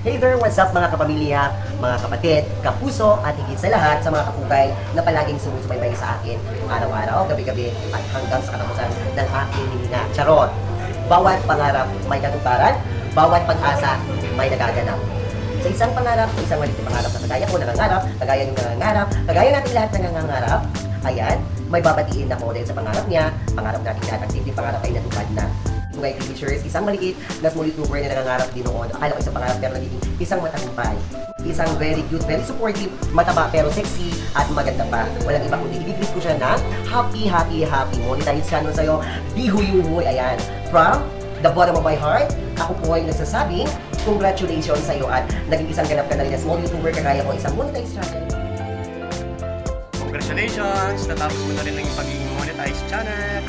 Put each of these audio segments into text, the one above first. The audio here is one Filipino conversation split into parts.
Hey there, what's up mga kapamilya, mga kapatid, kapuso at higit sa lahat sa mga kapukay na palaging sumusubaybay sa akin araw-araw, gabi-gabi at hanggang sa katapusan ng aking hininga. Charot! Bawat pangarap may katuparan, bawat pag-asa may nagaganap. Sa isang pangarap, sa isang maliit na pangarap na kagaya ko nangangarap, kagaya nyo nangangarap, kagaya natin lahat nangangarap, ayan, may babatiin ako dahil sa pangarap niya, pangarap natin lahat, at simple pangarap ay natupad na. Kungay teachers, isang maliit na small YouTuber na nangangarap din noon. Akala ko isang pangarap pero nagiging isang matagumpay. Isang very cute, very supportive, mataba pero sexy at maganda pa. Walang iba kundi i-greet ko siya na happy, happy, happy. Monetized channel sa'yo, dhoyohoy, ayan. From the bottom of my heart, ako po ay nagsasabing congratulations sa'yo at naging isang ganap ka na rin na small YouTuber kagaya ko, isang monetized channel. Congratulations! Natapos mo na rin ang pagiging monetized channel.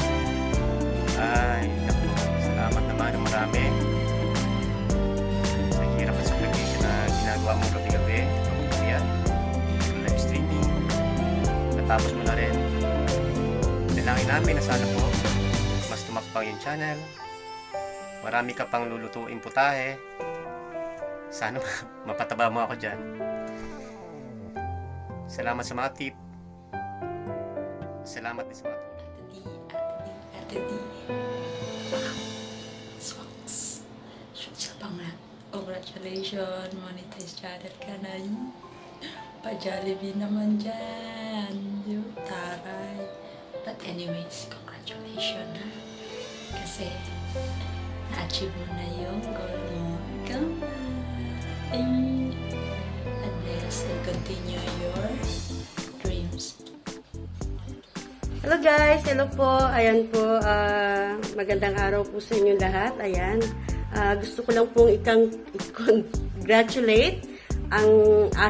Ay, naku, salamat naman ng marami sa hirap at sacrifice na ginagawa mo gabi-gabi. Yan, live streaming. Natapos mo na rin. Dalangin namin na sana po mas tumakbang yung channel. Marami ka pang lulutuin putahe. Sana mapataba mo ako dyan. Salamat sa mga tip. Salamat din sa mga tip. Congratulations, monetized channel ka na yun. Pa-Jollibee naman dyan. Taray. But anyways, congratulations. Kasi na-achieve mo na yung goal mo. Unless you continue your dreams. Hello guys! Hello po! Ayan po, magandang araw po sa inyo lahat. Ayan, gusto ko lang pong i-congratulate ang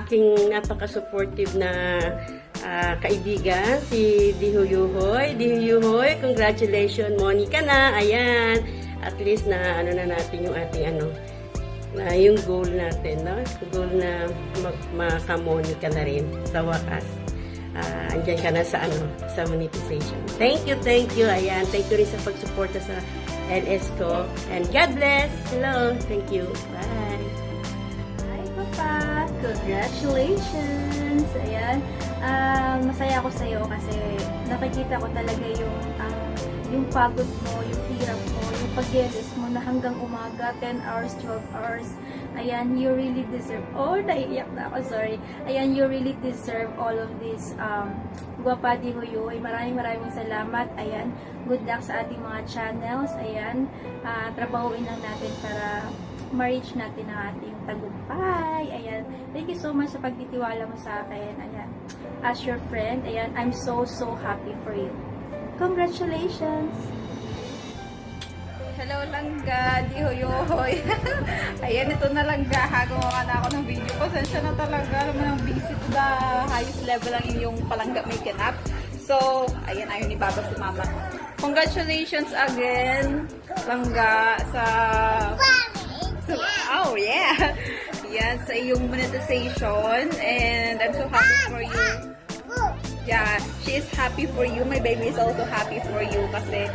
aking napaka-supportive na kaibigan, si dhoyohoy. Dhoyohoy, congratulations! Money ka na! Ayan! At least na ano na natin yung ating na yung goal natin, no? Goal na maka-money ka na rin sa wakas. Andyan ka na sa sa monetization. Thank you. Ayan, thank you rin sa pagsuporta sa LS ko. And God bless. Hello. Thank you. Bye. Hi, Papa. Congratulations. Ayan. Masaya ako sa'yo kasi nakikita ko talaga yung pagod mo, yung hirap mo, yung pag-yelis mo na hanggang umaga, 10 hours, 12 hours. Ayan, you really deserve, naiiyak na ako, sorry. Ayan, you really deserve all of this. Guwapa dhoyohoy, maraming salamat. Ayan, good luck sa ating mga channels. Ayan, trabahuin lang natin para ma-reach natin ang ating tagumpay. Ayan, thank you so much sa pagtitiwala mo sa akin. Ayan, as your friend, ayan, I'm so happy for you. Congratulations! Hello langga, dhoyohoy. Ayan, ito na langga. Hagawa na ako ng video. Pasensya na talaga. Alam mo nang busy to the highest level ang inyong palangga making up. So, ayan, ayaw ni Baba si Mama. Congratulations again, langga, oh yeah! Yan, sa iyong monetization. And I'm so happy for you. Yeah, she is happy for you. My baby is also happy for you kasi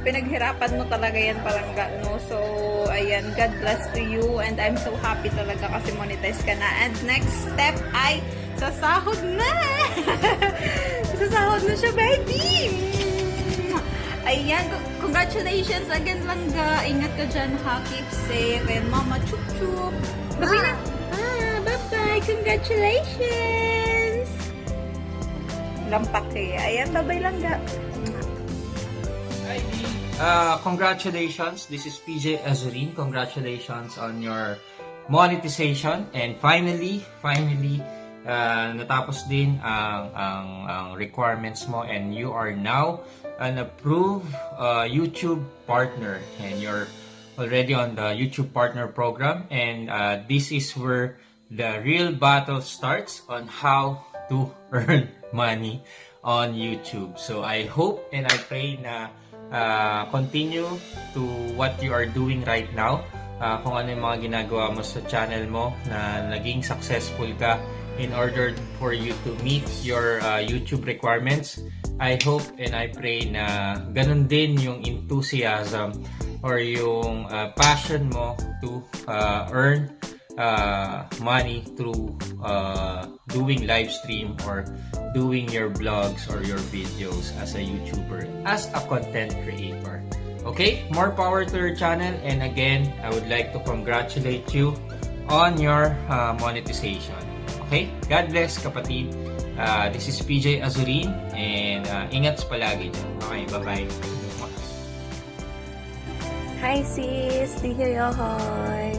pinaghirapan mo talaga yan palangga, no? So, ayan, God bless to you and I'm so happy talaga kasi monetize ka na. And next step ay sasahod na! Sasahod na siya, baby! Ayan, congratulations again, langga. Ingat ka dyan, ha? Keep safe. And mama, chup-chup. Bye-bye. Congratulations! Lampak eh. Ayan, bye-bye, langga. Congratulations, this is PJ Azurin. Congratulations on your monetization and finally natapos din ang requirements mo and you are now an approved YouTube partner and you're already on the YouTube partner program and this is where the real battle starts on how to earn money on YouTube. So I hope and I pray na continue to what you are doing right now. Kung ano yung mga ginagawa mo sa channel mo na naging successful ka in order for you to meet your YouTube requirements. I hope and I pray na ganun din yung enthusiasm or yung passion mo to earn money through doing live stream or doing your vlogs or your videos as a YouTuber, as a content creator. Okay, more power to your channel, and again, I would like to congratulate you on your monetization. Okay, God bless kapatid. This is PJ Azurin, and ingat palagi dyan. Okay, bye-bye. Hi sis, dhoyohoy.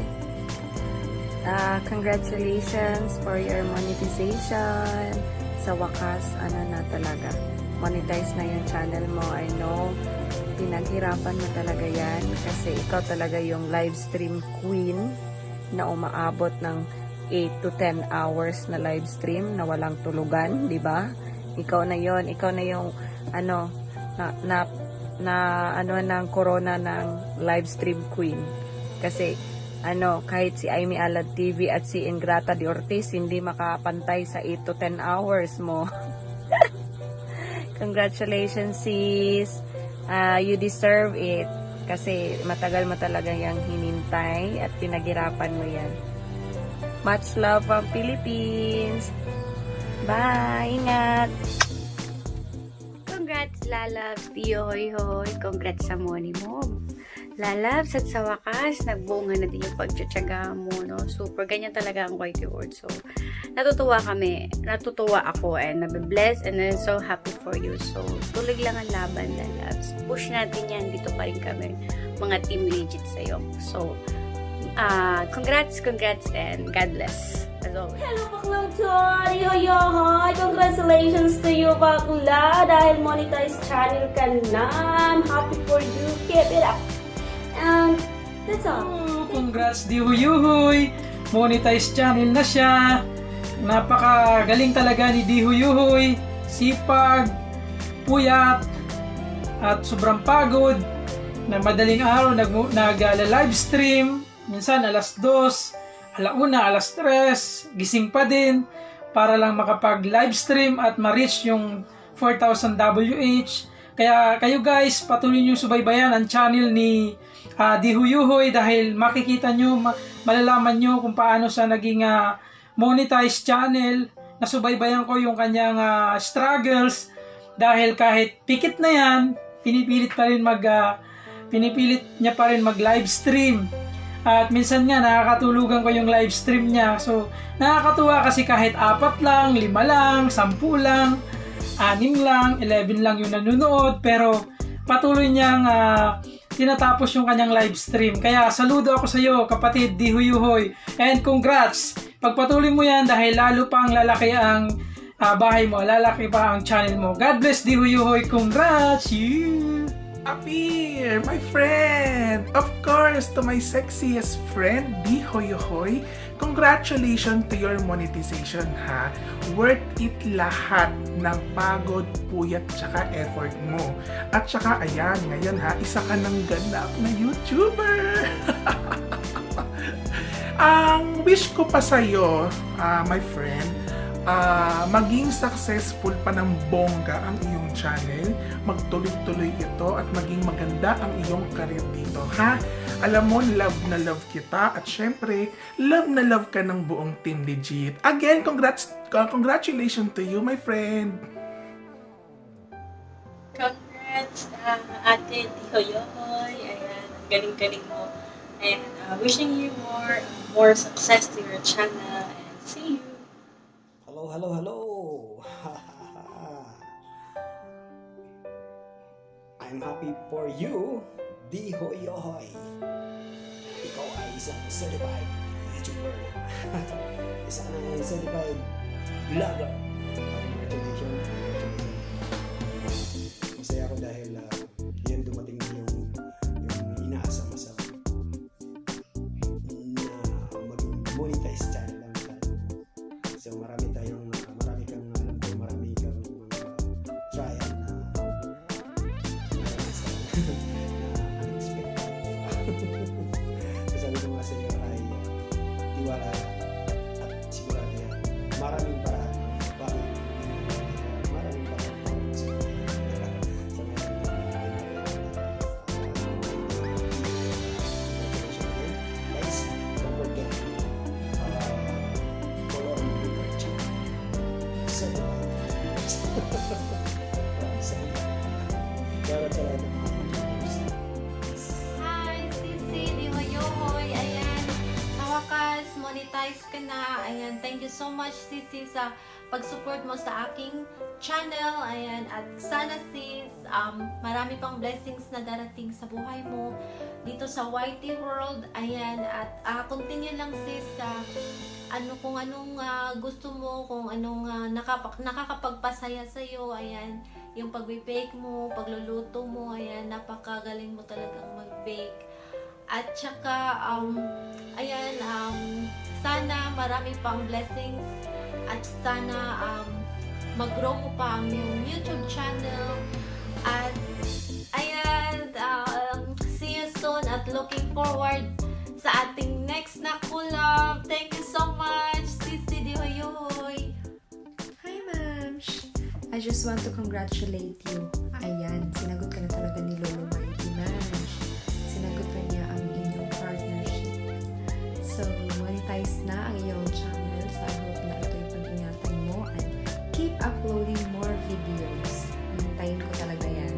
Congratulations for your monetization. Sa wakas, ano na talaga, monetize na yung channel mo. I know, pinaghirapan mo talaga yan kasi ikaw talaga yung live stream queen na umaabot ng 8 to 10 hours na live stream na walang tulugan, di ba? Ikaw na yon, ikaw na yung ano ng corona ng live stream queen. Kasi kahit si Amy Alad TV at si Ingrata de Ortiz hindi makapantay sa 8 to 10 hours mo. Congratulations sis. You deserve it kasi matagal mo talaga yung hinintay at pinaghirapan mo yan. Much love from Philippines. Bye. Ingat. Congrats, Lalabs. Dhoyohoy. Congrats sa money mo. Lalabs, at sa wakas, nagbunga na din yung pagtsatsaga mo, no? Super, ganyan talaga ang Whitey Word. So, natutuwa ako, and nabibless, and I'm so happy for you. So, tuloy lang ang laban, Lalabs. Push natin yan. Dito pa rin kami, mga team legit sa'yo. So, congrats, and God bless. As always. Hello bakla Joy! Dhoyohoy! Congratulations to you bakla! Dahil monetized channel ka na. I'm happy for you. Keep it up! And that's all. Congrats dhoyohoy! Monetized channel na siya. Napakagaling talaga ni dhoyohoy. Sipag, puyat, at sobrang pagod. Na madaling araw nag-live stream. Minsan alas 2, alauna, alas 3, gising pa din para lang makapag-live stream at ma-reach yung 4,000 WH. Kaya kayo guys, patuloy nyo subaybayan ang channel ni dhoyohoy dahil makikita nyo, malalaman nyo kung paano siya naging monetized channel. Nasubaybayan ko yung kanyang struggles dahil kahit pikit na yan, pinipilit niya pa rin mag-live stream. At minsan nga nakakatulugan ko yung live stream niya. So nakakatuwa kasi kahit 4 lang, 5 lang, 10 lang, 6 lang, 11 lang yung nanonood, pero patuloy niyang tinatapos yung kanyang live stream. Kaya saludo ako sa iyo, kapatid dhoyohoy, and congrats. Pagpatuloy mo yan dahil lalo pang lalaki ang bahay mo, lalaki pa ang channel mo. God bless dhoyohoy, congrats you. Appear, my friend! Of course, to my sexiest friend, dhoyohoy, congratulations to your monetization, ha? Worth it lahat ng pagod, puyat, tsaka effort mo. At tsaka, ayan, ngayon ha, isa ka ng ganap na YouTuber! Ang wish ko pa sa'yo, my friend, maging successful pa ng bongga ang iyong channel, magtuloy-tuloy ito at maging maganda ang iyong career dito, ha? Alam mo, love na love kita at syempre, love na love ka ng buong Team Legit. Again, congratulations to you, my friend! Congrats, Ate Dhoyohoy. Ayan, galing-galing mo. And wishing you more success to your channel. And see you. Hello. I'm happy for you, dhoyohoy. Ikaw ay isang certified YouTuber. Isa ka ng certified vlogger. Congratulations. Masaya ako dahil yan dumating na yung inaasam mo sa maging monetized channel lang tayo. So marami kang trial na unexpected. Sabi ko nga sa iyo ay tiwala at sigurado yan. Maraming paraan bakit maraming paraan sa monetize ka na. Ayan, thank you so much Sisi sa pag-support mo sa aking channel. Ayan, at sana sis, marami pang blessings na darating sa buhay mo dito sa YT World. Ayan, at continue lang sis sa kung anong gusto mo, kung anong nakakapagpasaya sa'yo. Ayan, yung pag-bake mo, pagluluto mo, ayan, napakagaling mo talagang mag-bake. At saka, ayan, sana marami pang blessings at sana mag-grow mo pa ang yung YouTube channel. At ayan, see you soon at looking forward sa ating next na collab. Thank you so much, Sisi Dhoyohoy. Hi, ma'am. I just want to congratulate you. Ayan, sinagot ka na talaga ni Lolo Mikey, ma'am. Sinagot na niya ang inyong partnership. So, monetize na ang iyong channel. So, I hope na ito yung pag-ingatan mo and keep uploading more videos. Hintayin ko talaga yan.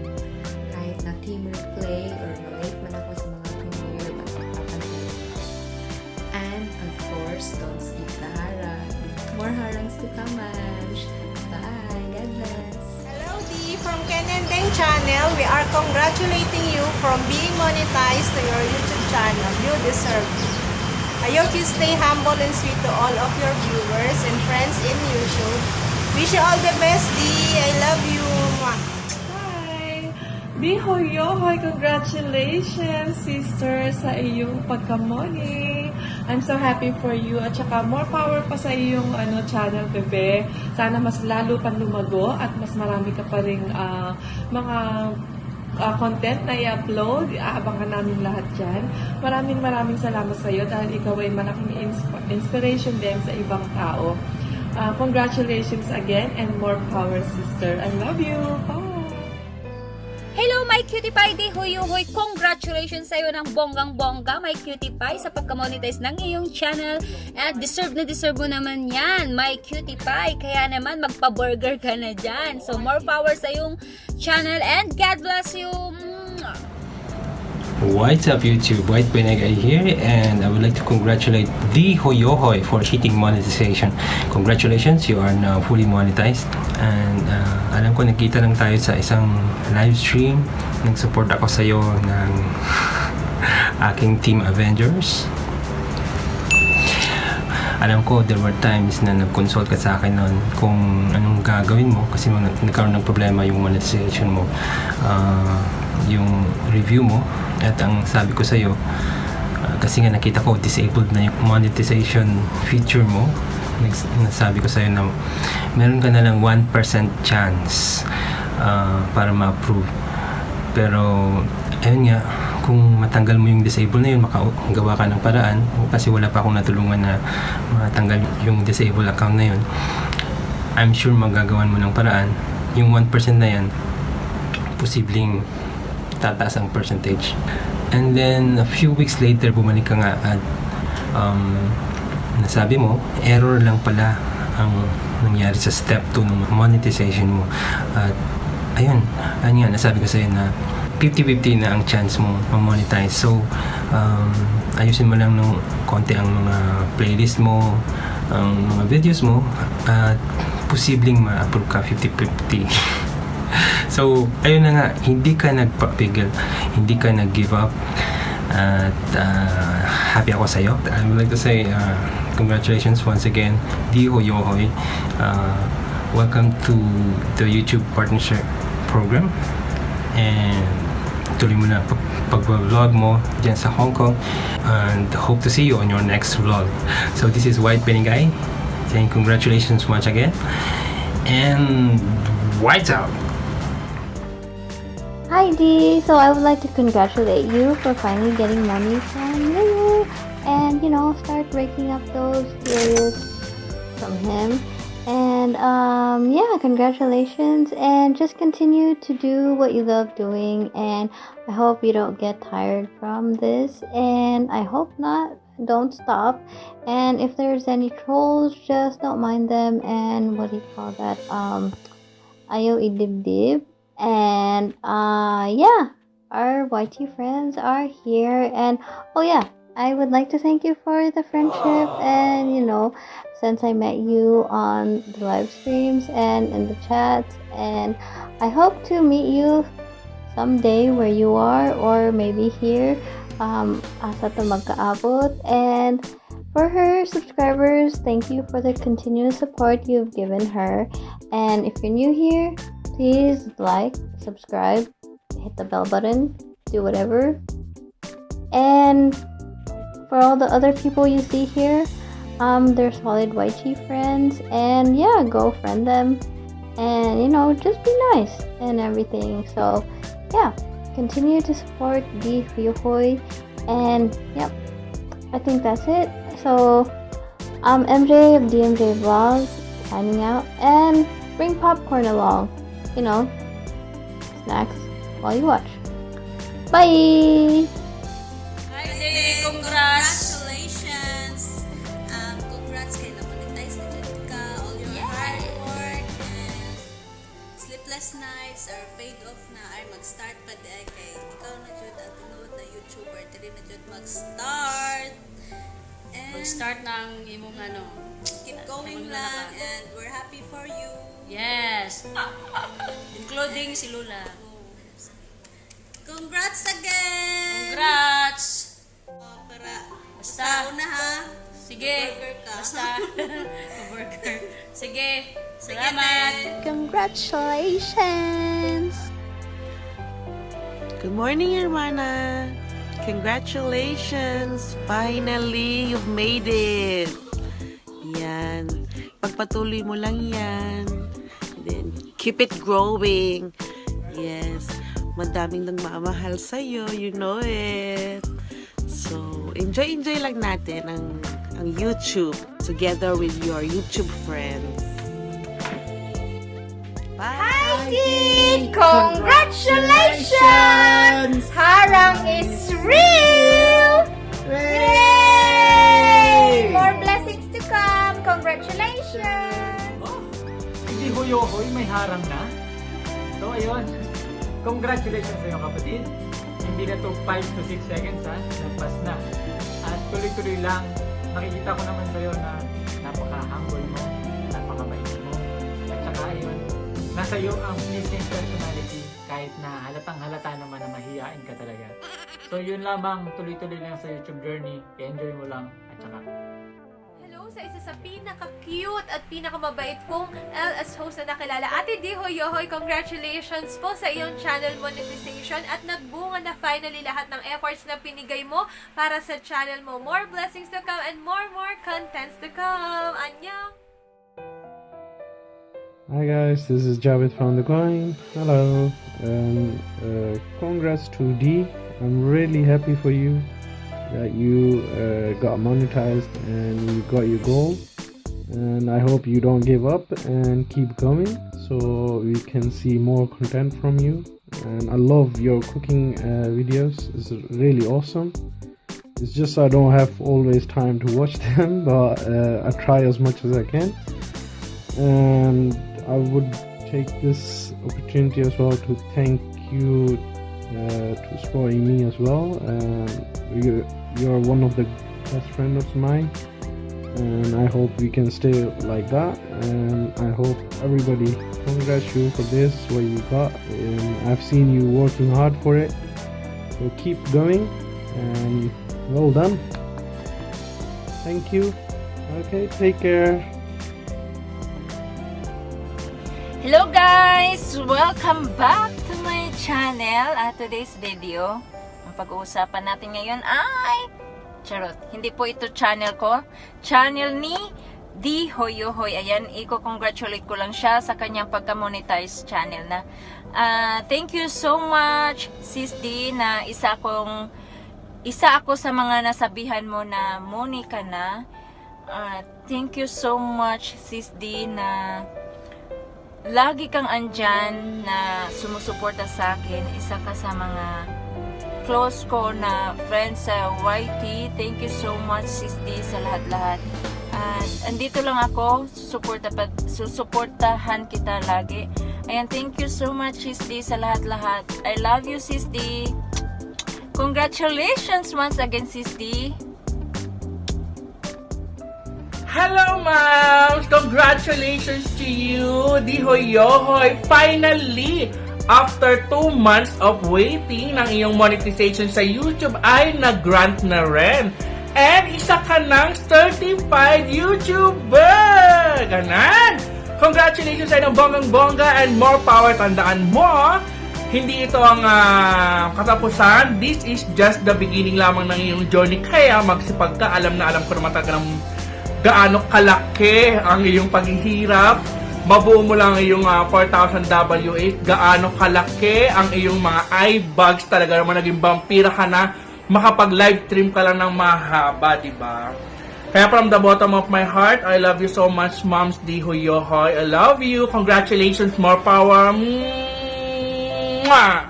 Kahit na team replay or malate man ako sa mga premiere, basta kapansin. And, of course, don't skip the harang. More harangs to come, ma'am. Bye. God bless. Hello, D. From KINEMASTER channel, we are congratulating you from being monetized to your YouTube channel. You deserve it. I hope you stay humble and sweet to all of your viewers and friends in YouTube. Wish you all the best, D. I love you. Hi! Dhoyohoy, congratulations, sister, sa iyong pagka-money. I'm so happy for you. At saka more power pa sa iyong channel, bebe. Sana mas lalo pang lumago at mas marami ka pa ring mga content na i-upload. Aabangan namin lahat dyan. Maraming salamat sa iyo dahil ikaw ay malaking inspiration din sa ibang tao. Congratulations again and more power, sister. I love you. Bye! Hello, my cutie pie! Dhoyohoy! Congratulations sa'yo ng bonggang-bongga, my cutie pie, sa pagka-monetize ng iyong channel. At deserve mo naman yan, my cutie pie. Kaya naman, magpa-burger ka na dyan. So, more power sa iyong channel and God bless you! What's up YouTube, White Benegay here, and I would like to congratulate Dhoyohoy for hitting monetization. Congratulations, you are now fully monetized. And alam ko nakita lang tayo sa isang live stream. Nag-support ako sa iyo ng aking Team Avengers. Alam ko there were times na nag-consult ka sa akin noon kung anong gagawin mo kasi nagkaroon ng problema yung monetization mo, yung review mo. At ang sabi ko sa iyo, kasi nga nakita ko disabled na yung monetization feature mo, nasabi ko sa iyo na meron ka na lang 1% chance para ma-approve. Pero ayun nga, kung matanggal mo yung disable na yun, makagawa ka ng paraan. Kasi wala pa akong natulungan na matanggal yung disable account na yun. I'm sure magagawan mo ng paraan. Yung 1% na yan, posibleng tataas ang percentage. And then a few weeks later, bumalik ka nga at nasabi mo, error lang pala ang nangyari sa step 2 ng monetization mo. At ayun nga, nasabi ko sa'yo na 50-50 na ang chance mo ma-monetize. So, ayusin mo lang ng konti ang mga playlist mo, ang mga videos mo, at posibleng ma-approve ka 50-50. So, ayun na nga, hindi ka nagpapigil, hindi ka nag-give up, at happy ako sa'yo. I would like to say congratulations once again, Dhoyohoy. Welcome to the YouTube Partnership Program, and tuloy mo na pag-vlog mo dyan sa Hong Kong, and hope to see you on your next vlog. So this is White Benegay saying congratulations once again, and White's out! Hi D, so I would like to congratulate you for finally getting money from Lulu and start breaking up those theories from him. And yeah, congratulations, and just continue to do what you love doing, and I hope you don't get tired from this, and I hope not. Don't stop. And if there's any trolls, just don't mind them, and what do you call that, ayo idibdib. And yeah, our YT friends are here, and oh yeah, I would like to thank you for the friendship and, since I met you on the live streams and in the chats, and I hope to meet you someday where you are or maybe here asa to magkaabot. And for her subscribers, thank you for the continuous support you've given her. And if you're new here, please like, subscribe, hit the bell button, do whatever. And for all the other people you see here, they're solid YG friends, and yeah, go friend them, and just be nice and everything. So yeah, continue to support dhoyohoy, and yep, I think that's it. So MJ of DMJ Vlogs signing out, and bring popcorn along, snacks while you watch. Bye. Congratulations! Congrats kay na-monetize na dyan ka. All your hard work and sleepless nights are paid off na. Ay mag-start pa di ay kay ikaw na dyan at tinood na YouTuber. Tiri na dyan mag-start. Mag-start ng imong Keep going lang and we're happy for you. Yes! Including si Lula. Congrats again! Congrats! Basta una ha. Sige. Burger ka. Basta. Burger. Sige. Salamat. Congratulations! Good morning, hermana. Congratulations! Finally, you've made it. Yan. Pagpatuloy mo lang yan. Then, keep it growing. Yes. Madaming nagmamahal sa'yo. You know it. So, enjoy lang natin ang YouTube together with your YouTube friends. Bye! Hi, Dean! Congratulations! Harang is real! Yay! More blessings to come! Congratulations! Hindi dhoyohoy, may harang na. So, ayun. Congratulations sa iyo, kapatid. Hindi na to 5 to 6 seconds ha, nagpas na. At tuloy-tuloy lang, makikita ko naman sa'yo na napaka-humble mo, napaka-bait mo. At saka yun, nasa iyo ang pleasing personality kahit na halatang-halata naman na mahihain ka talaga. So yun lamang, tuloy-tuloy lang sa YouTube journey, enjoy mo lang at saka Sa isa sa pinaka-cute at pinaka-mabait kong LS host na nakilala, Ate dhoyohoy, congratulations po sa iyong channel monetization at nagbunga na finally lahat ng efforts na pinigay mo para sa channel mo. More blessings to come and more contents to come. Annyeong! Hi guys, this is Javed from The Coin. Hello. Congrats to D. I'm really happy for you that you got monetized and you got your goal, and I hope you don't give up and keep going so we can see more content from you. And I love your cooking videos. It's really awesome. It's just I don't have always time to watch them, but I try as much as I can. And I would take this opportunity as well to thank you to supporting me as well. You're one of the best friends of mine, and I hope we can stay like that. And I hope everybody congrats you for this, what you got, and I've seen you working hard for it, so keep going and well done. Thank you. Okay, take care. Hello guys! Welcome back to my channel. Today's video, ang pag-uusapan natin ngayon ay charot, hindi po ito channel ko, channel ni dhoyohoy. Ayan, i-congratulate ko lang siya sa kanyang pagka-monetize channel na. Thank you so much Sis D, na isa ako sa mga nasabihan mo na money ka na. Thank you so much Sis D, na lagi kang andyan na sumusuporta sa akin. Isa ka sa mga close ko na friends sa YT. Thank you so much Sis D sa lahat-lahat. At andito lang ako, susuportahan kita lagi. Ayan, thank you so much Sis D sa lahat-lahat. I love you Sis D. Congratulations once again, Sis D. Hello, moms! Congratulations to you, dhoyohoy! Finally, after 2 months of waiting ng iyong monetization sa YouTube ay nag-grant na rin. And isa ka ng certified YouTuber! Ganon! Congratulations sa inyong bonggang-bongga and more power. Tandaan mo, hindi ito ang katapusan. This is just the beginning lamang ng iyong journey. Kaya magsipag ka. Alam ko naman talaga ng gaano kalaki ang iyong paghihirap. Mabuo mo lang iyong 4,000 W8. Gaano kalaki ang iyong mga eye bags. Talaga naman naging vampira ka na. Makapag-live stream ka lang ng mahaba, diba? Kaya from the bottom of my heart, I love you so much, Moms dhoyohoy. I love you. Congratulations, more power. Mwah!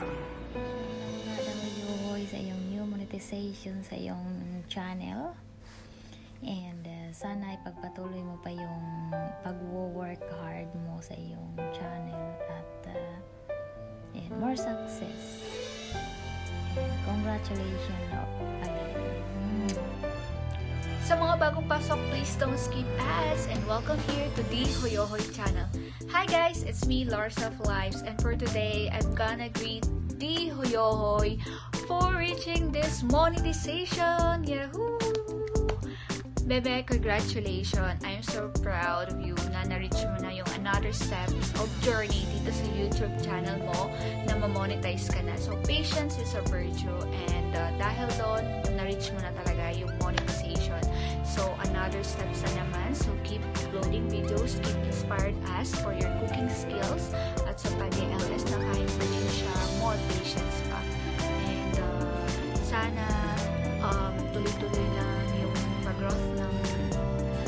Dhoyohoy sa iyong new monetization sa iyong channel. And sana ipagpatuloy mo pa yung pag-work hard mo sa iyong channel at and more success. And congratulations again. Sa mga bagong pasok, please don't skip ads and welcome here to the dhoyohoy channel. Hi guys, it's me, Lars of Lives, and for today, I'm gonna greet the dhoyohoy for reaching this monetization. Yahoo! Bebe, congratulations! I'm so proud of you na na-reach mo na yung another step of journey dito sa YouTube channel mo na ma-monetize ka na. So, patience is a virtue and dahil doon, na-reach mo na talaga yung monetization. So, another steps na naman. So, keep uploading videos, keep inspired us for your cooking skills at sa pag-LS na kahit pa din siya, more patience pa. And sana tuloy-tuloy na yung pag-growth ng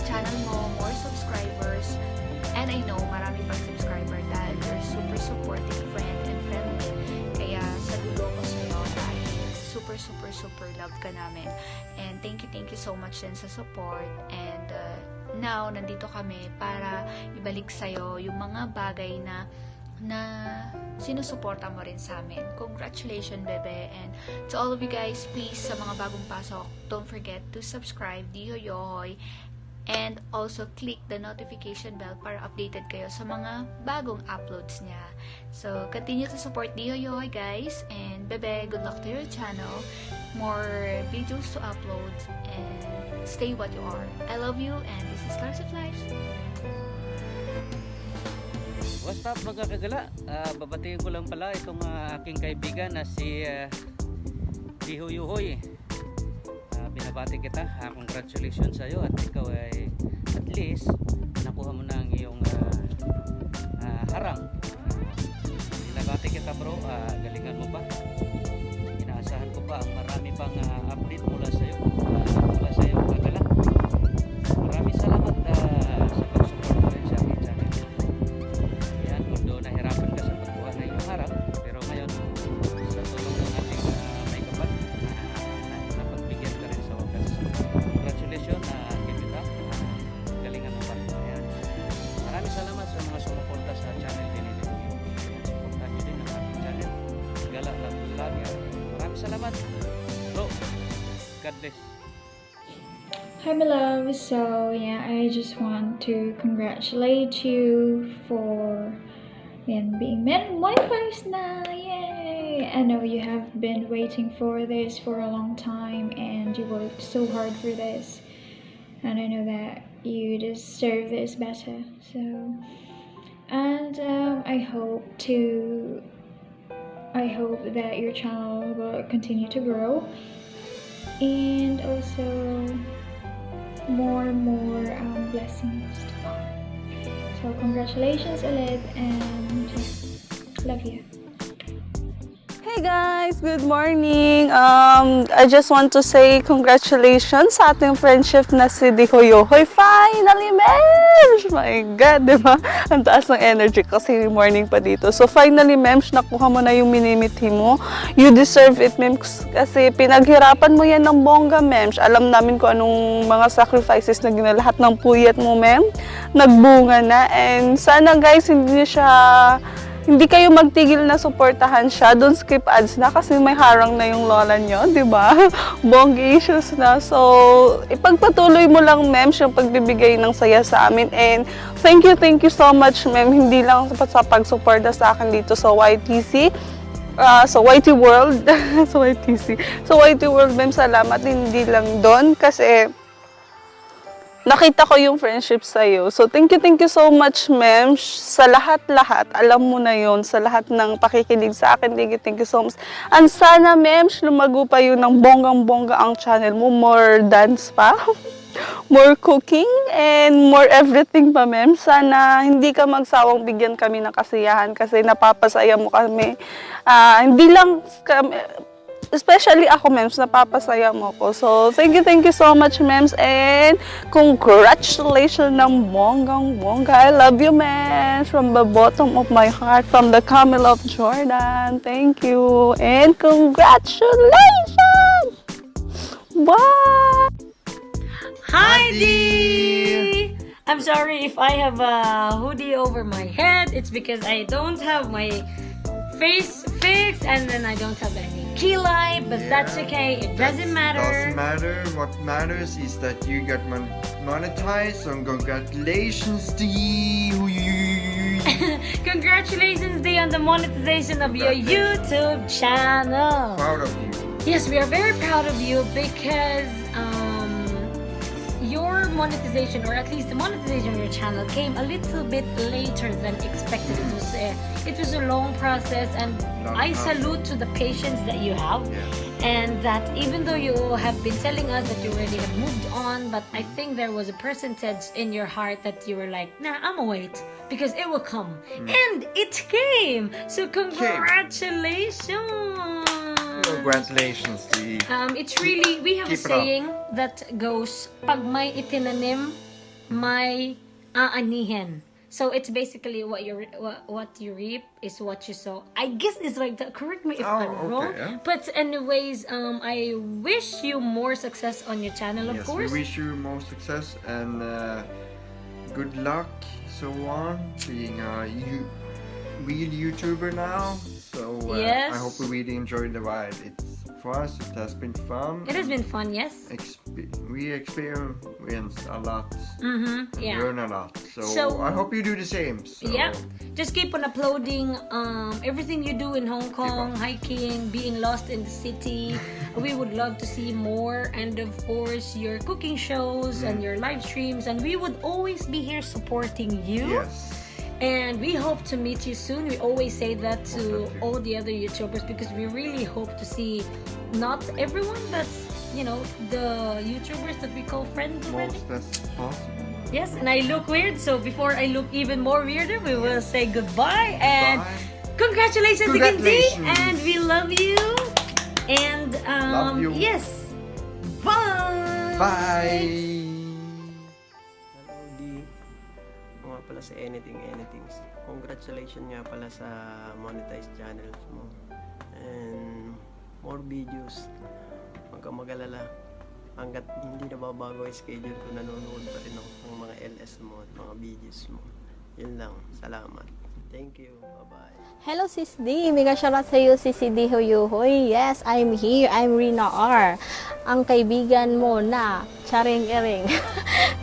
channel mo, more subscribers, and I know marami pang subscriber dahil you're super supportive friend and family. Kaya saludo ko sa'yo dahil super love ka namin. And thank you so much din sa support. And now, nandito kami para ibalik sa'yo yung mga bagay na sinusuporta mo rin sa amin. Congratulations, bebe. And to all of you guys, please, sa mga bagong pasok, don't forget to subscribe, dhoyohoy, and also click the notification bell para updated kayo sa mga bagong uploads niya. So, continue to support dhoyohoy, guys. And, bebe, good luck to your channel. More videos to upload. And stay what you are. I love you, and this is Stars of Life. What's up mga kagala? Babatiin ko lang pala itong aking kaibigan na si dhoyohoy. Binabati kita. Congratulations sa iyo at ikaw ay at least nakuha mo na ang iyong harang. Binabati kita bro. Galingan mo pa. Inaasahan ko pa ang marami pang update mula sa iyo. Kagala. Maraming salamat sa pag-support mo rin sa aking channel. Although nahirapan ka sa pagkuha na iyong harap, pero ngayon sa tulong ng ating may kapal napagbigyan ka rin sa wakas. Congratulations keep it up. Galingan mo pa. Ayan. Maraming salamat sa mga sumuporta sa channel din ito. Supportan nyo din ang ating channel. Gala lang vlog. Maraming salamat bro. God bless. Hi my love, so yeah, I just want to congratulate you for being monetized na, yay! I know you have been waiting for this for a long time and you worked so hard for this, and I know that you deserve this better, so and I hope that your channel will continue to grow and also more blessings to come. So congratulations ulit and love you. Hey guys, good morning. I just want to say congratulations sa ating friendship na si dhoyohoy. Finally, Mems! My God, diba? Ang taas ng energy kasi morning pa dito. So finally, Mems, nakuha mo na yung minimithi mo. You deserve it, Mems. Kasi pinaghirapan mo yan ng bongga, Mems. Alam namin kung anong mga sacrifices na ginalahat ng puyat mo, Mem. Nagbunga na. And sana guys, hindi siya hindi kayo magtigil na suportahan siya. Don't skip ads na kasi may harang na yung lola nyo, di ba? Bongga issues na. So, ipagpatuloy mo lang, ma'am, yung pagbibigay ng saya sa amin. And thank you so much, ma'am. Hindi lang sa pagsuporta sa akin dito sa YTC. So YT World. So YTC. So YT World, ma'am, salamat. Hindi lang doon kasi nakita ko yung friendship sa'yo. So, thank you so much, ma'am. Sa lahat-lahat, alam mo na yon, sa lahat ng pakikinig sa akin, thank you so much. And sana, ma'am, lumago pa yun ng bonggang-bongga ang channel mo. More dance pa, more cooking, and more everything pa, ma'am. Sana hindi ka magsawang bigyan kami ng kasiyahan kasi napapasaya mo kami. Hindi lang kami, especially ako, mems, napapasaya mo ko. So, thank you so much, mems, and congratulations ng bonggang-bongga. I love you, mems, from the bottom of my heart, from the Camel of Jordan. Thank you, and congratulations! Bye! Hi, Dee! I'm sorry if I have a hoodie over my head. It's because I don't have my face fixed and then I don't have any key light, but that's okay. It doesn't matter. Doesn't matter. What matters is that you got monetized. So congratulations to you. Congratulations, Dee, on the monetization of your YouTube channel. Proud of you. Yes, we are very proud of you because your monetization, or at least the monetization of your channel, came a little bit later than expected. It was a long process, and I salute to the patience that you have, and that even though you have been telling us that you already have moved on, but I think there was a percentage in your heart that you were like, nah, I'm gonna wait because it will come, and it came. So congratulations. Congratulations to you. It's really, we have a saying that goes, pag may itinanim, may aanihin. So it's basically what you reap is what you sow. I guess it's like that. Correct me if I'm wrong. Yeah. But anyways, I wish you more success on your channel, of course. We wish you more success and good luck, so on, being a real YouTuber now. So yes. I hope we really enjoyed the ride. For us, it has been fun. It has been fun, yes. We experienced a lot. Yeah. Learn a lot. So I hope you do the same. So. Yeah. Just keep on uploading everything you do in Hong Kong, hiking, being lost in the city. We would love to see more, and of course your cooking shows and your live streams, and we would always be here supporting you. Yes. And we hope to meet you soon. We always say that to all the other YouTubers because we really hope to see not everyone, but the YouTubers that we call friends already. Most as possible. Yes, and I look weird, so before I look even more weirder, we will say goodbye and congratulations again, Dee, and we love you. And love you. Yes, bye. Bye. Pala sa anything. Congratulations nga pala sa monetized channels mo. And more videos. Huwag kang mag-alala. Hanggat hindi nababago yung schedule ko, nanonood pa rin ako ng mga LS mo at mga videos mo. Yun lang. Salamat. Thank you. Bye-bye. Hello, Sis D. Mega shoutout sa iyo, Sis Dhoyohoy. Yes, I'm here. I'm Rina R. Ang kaibigan mo na charing-ering.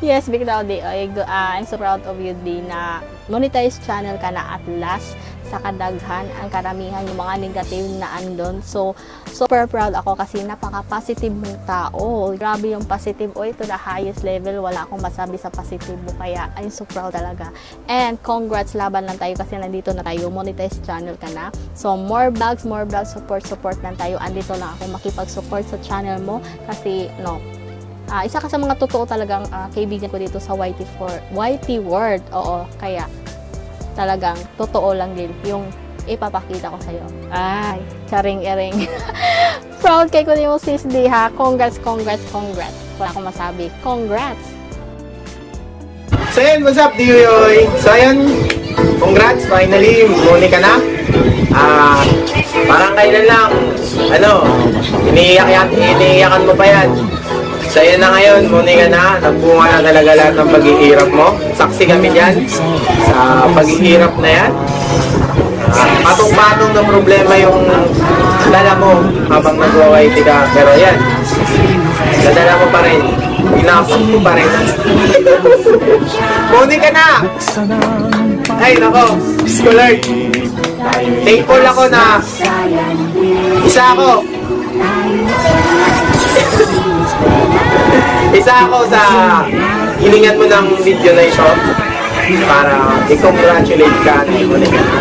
Yes, big daw di. I'm so proud of you, D, na monetized channel ka na at last. Sa kadaghan, ang karamihan yung mga negative na andon. So, super proud ako kasi napaka-positive mong tao. Grabe yung positive. To the highest level. Wala akong masabi sa positive mo. Kaya, I'm so proud talaga. And congrats, laban lang tayo kasi nandito na tayo. Monetized channel ka na. So, more vlogs, support lang tayo. Andito lang ako makipag-support sa channel mo. Kasi, isa ka sa mga totoo talagang kaibigan ko dito sa YT World. Oo, kaya talagang totoo lang din yung ipapakita ko sa'yo. Ay, charing-ering. Proud kay ko mo, Sis D, ha? Congrats. Wala akong masabi. Congrats! So yun, what's up, Dhoyohoy? So yun, congrats, finally, muli ka na. Parang kailan lang, iniiyakan mo pa yan. So yun na ngayon, muli ka na, nagbunga na talaga lahat ng paghihirap mo. Saksi kami dyan sa paghihirap na yan. patong-patong na problema yung dala mo habang nag-YT ka. Pero yan, nadala mo pa rin. Inapot mo pa rin. Muni ka na! Ay, nako, scholar. Thankful ako na isa ako sa hiningan mo ng video na ito para i-congratulate ka na muli ka na.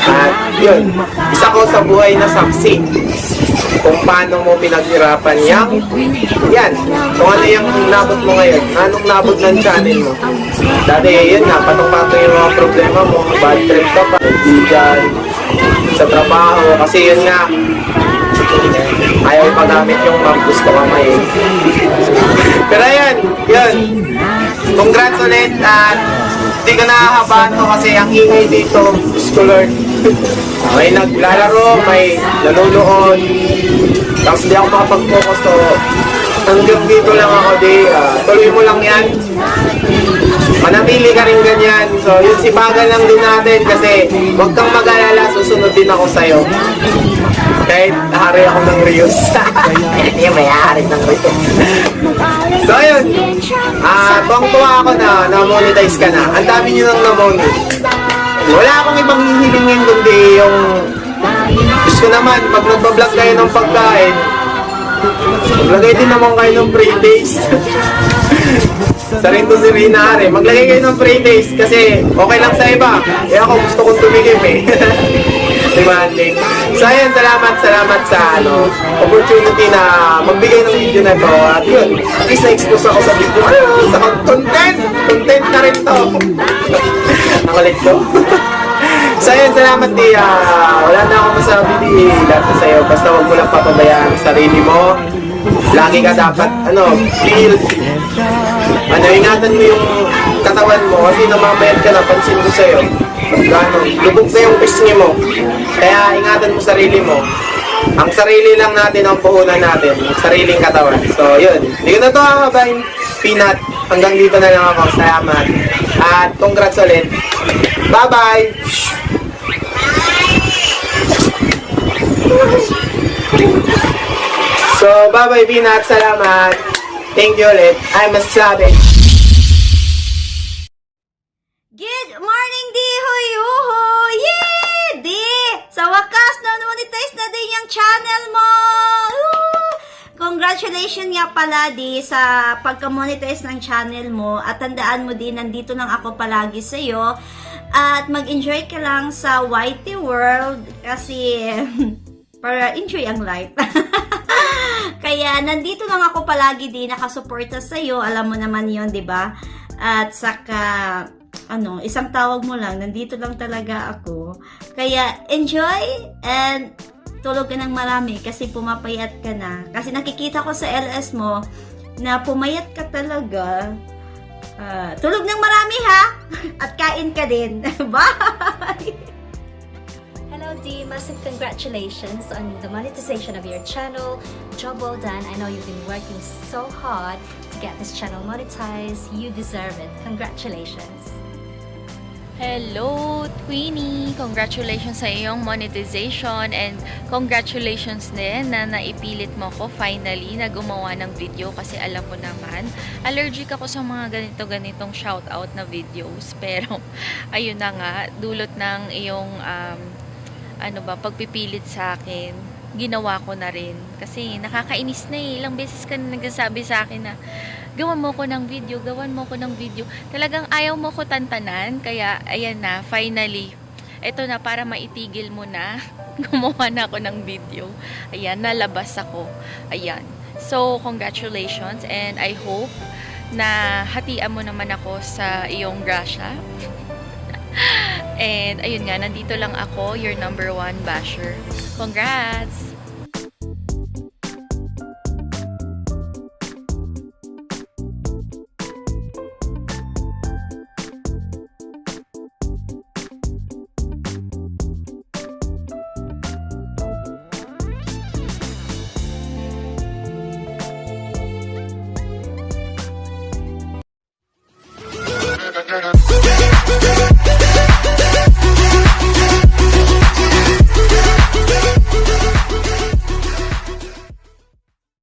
At yun, isa ko sa buhay na saksi kung paano mo pinaghirapan yan, kung ano yung nabot mo ngayon, anong nabot ng channel mo. Dati yun nga, patong-patong yung mga problema mo, bad trip ka pa, bigan, sa trabaho, kasi yun nga, ayaw ipagamit yung map, gusto ka may. Pero yun, congrats ulit at hindi ko nakakabahan to kasi ang ingay dito, scholar. May naglalaro, may nanonood, tapos di ako makapag-focus, so hanggang dito lang ako, tuloy mo lang yan. Manatili ka rin ganyan. So, yun sipagan lang din natin kasi huwag kang mag-alala, susunod din ako sa'yo. Kahit hari ako ng Rios. Hindi, may hari ng Rios. So, yun. Tuwang-tuwa ako na na-monetize ka na. Ang dami nyo nang na-monetize. Wala akong ibang hihilingin kundi yung gusto naman, pag nagbablog kayo ng pagkain, maglagay din naman kayo ng pre-taste. Sa rin to si Rinare, maglagay kayo ng pre-taste kasi okay lang sa iba. Kaya ako gusto kong tumigim demanding. So ayun, salamat sa opportunity na magbigay ng video na to. At yun, at least na-expose ako sa video. Sa content na rin to. Nakulit ko. So ayun, salamat wala na akong masabi lahat sa'yo. Basta huwag mo lang papabayaan ang sarili mo. Lagi ka dapat, feel. Ingatan mo yung katawan mo kasi namamayad ka na, pansin ko sa'yo. Lubog na yung pisngi mo. Kaya ingatan mo sarili mo. Ang sarili lang natin ang puhunan natin, ang sariling katawan. So yun, hindi ko na ito kakabahin. Peanut, hanggang dito na lang ako. Salamat. At congrats ulit. Bye-bye! So, bye-bye Peanut. Salamat. Thank you ulit. I'm a savage. Good morning, di hoy-ho! Yeah! Di! Sa wakas, na-monetize na din yung channel mo! Woo! Congratulations nga pala, di, sa pagka-monetize ng channel mo. At tandaan mo din, nandito lang ako palagi sa'yo. At mag-enjoy ka lang sa YT World kasi para enjoy ang life. Kaya nandito lang ako palagi din, nakasuporta sa'yo. Alam mo naman yon, di ba? At saka isang tawag mo lang, nandito lang talaga ako. Kaya enjoy and tulog ka ng marami kasi pumapayat ka na. Kasi nakikita ko sa LS mo na pumayat ka talaga. Tulog ng marami ha! At kain ka din. Bye! Hello D, massive congratulations on the monetization of your channel. Job well done. I know you've been working so hard to get this channel monetized. You deserve it. Congratulations. Hello, Queenie! Congratulations sa iyong monetization and congratulations din na naipilit mo ko finally na gumawa ng video kasi alam ko naman, allergic ako sa mga ganitong shoutout na videos. Pero, ayun na nga, dulot ng iyong pagpipilit sa akin, ginawa ko na rin. Kasi nakakainis na ilang beses ka na nagsasabi sa akin na gawan mo ko ng video. Talagang ayaw mo ko tantanan. Kaya, ayan na, finally. Ito na, para maitigil mo na. Gumawa na ako ng video. Ayan, nalabas ako. Ayan. So, congratulations. And I hope na hatian mo naman ako sa iyong grasya. And, ayun nga, nandito lang ako, your #1 basher. Congrats!